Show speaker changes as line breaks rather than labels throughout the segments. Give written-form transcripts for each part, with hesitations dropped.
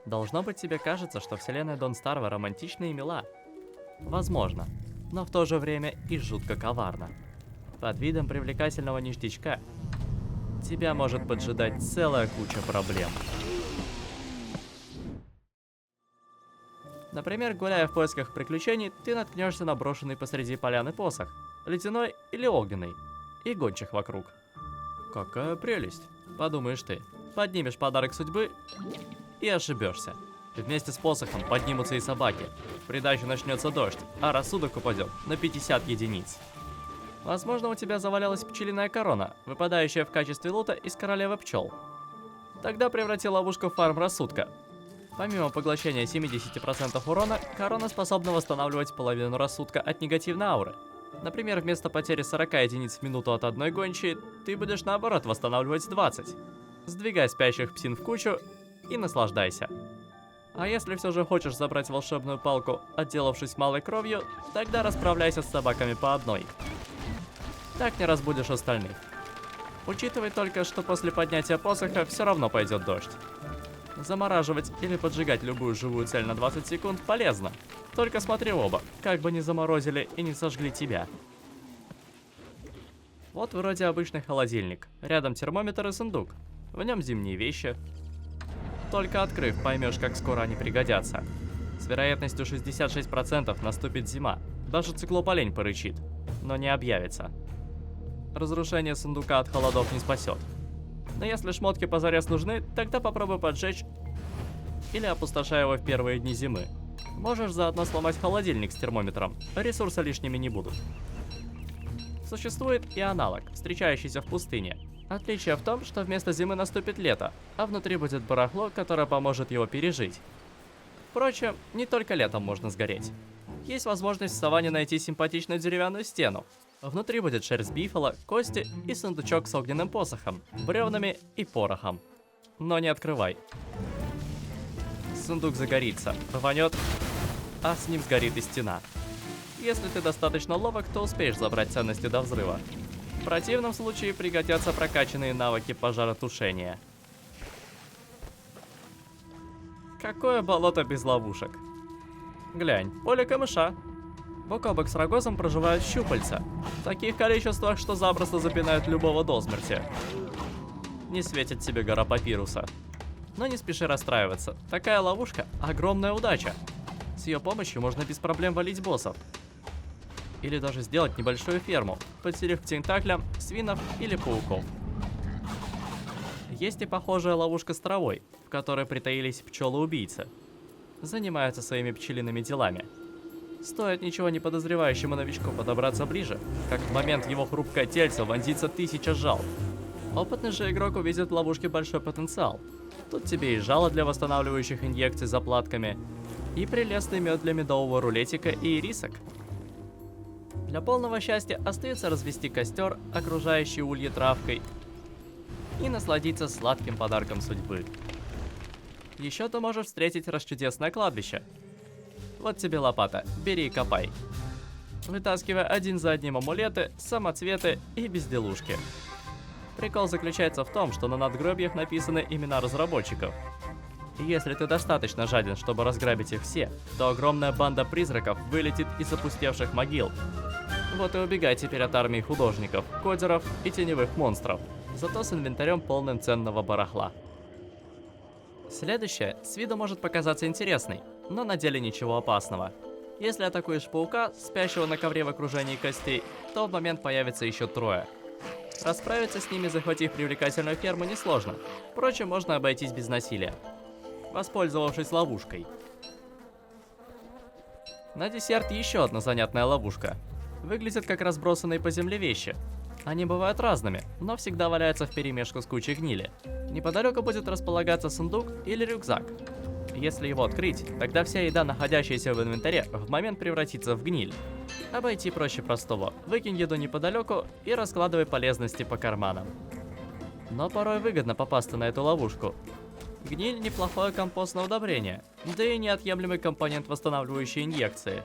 Должно быть, тебе кажется, что вселенная Дон Старва романтична и мила. Возможно, но в то же время и жутко коварна. Под видом привлекательного ништячка тебя может поджидать целая куча проблем. Например, гуляя в поисках приключений, ты наткнешься на брошенный посреди поляны посох, ледяной или огненный, и гончих вокруг. Какая прелесть, подумаешь ты. Поднимешь подарок судьбы и ошибешься. Вместе с посохом поднимутся и собаки. В придачу начнется дождь, а рассудок упадет на 50 единиц. Возможно, у тебя завалялась пчелиная корона, выпадающая в качестве лута из королевы пчел. Тогда преврати ловушку в фарм рассудка. Помимо поглощения 70% урона, корона способна восстанавливать половину рассудка от негативной ауры. Например, вместо потери 40 единиц в минуту от одной гончей, ты будешь наоборот восстанавливать 20. Сдвигай спящих псин в кучу и наслаждайся. А если все же хочешь забрать волшебную палку, отделавшись малой кровью, тогда расправляйся с собаками по одной. Так не разбудишь остальных. Учитывай только, что после поднятия посоха все равно пойдет дождь. Замораживать или поджигать любую живую цель на 20 секунд полезно. Только смотри в оба, как бы не заморозили и не сожгли тебя. Вот вроде обычный холодильник. Рядом термометр и сундук. В нем зимние вещи. Только открыв, поймешь, как скоро они пригодятся. С вероятностью 66% наступит зима. Даже циклополень порычит, но не объявится. Разрушение сундука от холодов не спасет. Но если шмотки позарез нужны, тогда попробуй поджечь или опустошай его в первые дни зимы. Можешь заодно сломать холодильник с термометром, ресурсы лишними не будут. Существует и аналог, встречающийся в пустыне. Отличие в том, что вместо зимы наступит лето, а внутри будет барахло, которое поможет его пережить. Впрочем, не только летом можно сгореть. Есть возможность в саванне найти симпатичную деревянную стену. Внутри будет шерсть бифала, кости и сундучок с огненным посохом, бревнами и порохом. Но не открывай. Сундук загорится, рванет, а с ним сгорит и стена. Если ты достаточно ловок, то успеешь забрать ценности до взрыва. В противном случае пригодятся прокачанные навыки пожаротушения. Какое болото без ловушек. Глянь, поле камыша. Бок о бок с рогозом проживают щупальца. В таких количествах, что запросто запинают любого до смерти. Не светит тебе гора папируса. Но не спеши расстраиваться. Такая ловушка – огромная удача. С ее помощью можно без проблем валить боссов. Или даже сделать небольшую ферму, подселив к тентаклям свинов или пауков. Есть и похожая ловушка с травой, в которой притаились пчелы-убийцы. Занимаются своими пчелиными делами. Стоит ничего не подозревающему новичку подобраться ближе, как в момент его хрупкое тельце вонзится 1000 жал. Опытный же игрок увидит в ловушке большой потенциал. Тут тебе и жало для восстанавливающих инъекций заплатками, и прелестный мед для медового рулетика и ирисок. Для полного счастья остается развести костер, окружающий ульи травкой, и насладиться сладким подарком судьбы. Еще ты можешь встретить расчудесное кладбище. Вот тебе лопата, бери и копай. Вытаскивай один за одним амулеты, самоцветы и безделушки. Прикол заключается в том, что на надгробиях написаны имена разработчиков. И если ты достаточно жаден, чтобы разграбить их все, то огромная банда призраков вылетит из опустевших могил. Вот и убегай теперь от армии художников, кодеров и теневых монстров, зато с инвентарем полным ценного барахла. Следующее с виду может показаться интересной, но на деле ничего опасного. Если атакуешь паука, спящего на ковре в окружении костей, то в момент появится еще трое. Расправиться с ними, захватив привлекательную ферму, несложно. Впрочем, можно обойтись без насилия, воспользовавшись ловушкой. На десерт еще одна занятная ловушка. Выглядят как разбросанные по земле вещи. Они бывают разными, но всегда валяются вперемешку с кучей гнили. Неподалеку будет располагаться сундук или рюкзак. Если его открыть, тогда вся еда, находящаяся в инвентаре, в момент превратится в гниль. Обойти проще простого. Выкинь еду неподалеку и раскладывай полезности по карманам. Но порой выгодно попасться на эту ловушку. Гниль – неплохое компостное удобрение, да и неотъемлемый компонент восстанавливающей инъекции.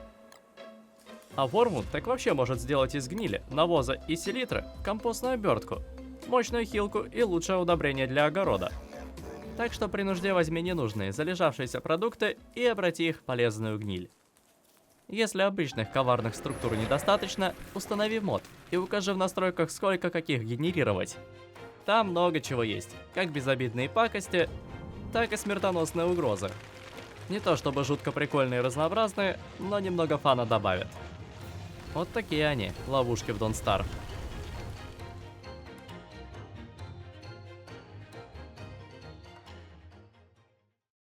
А Вормвуд так вообще может сделать из гнили, навоза и селитры компостную обертку, мощную хилку и лучшее удобрение для огорода. Так что при нужде возьми ненужные, залежавшиеся продукты и обрати их в полезную гниль. Если обычных коварных структур недостаточно, установи мод и укажи в настройках, сколько каких генерировать. Там много чего есть, как безобидные пакости, так и смертоносные угрозы. Не то чтобы жутко прикольные и разнообразные, но немного фана добавят. Вот такие они, ловушки в Don't Starve.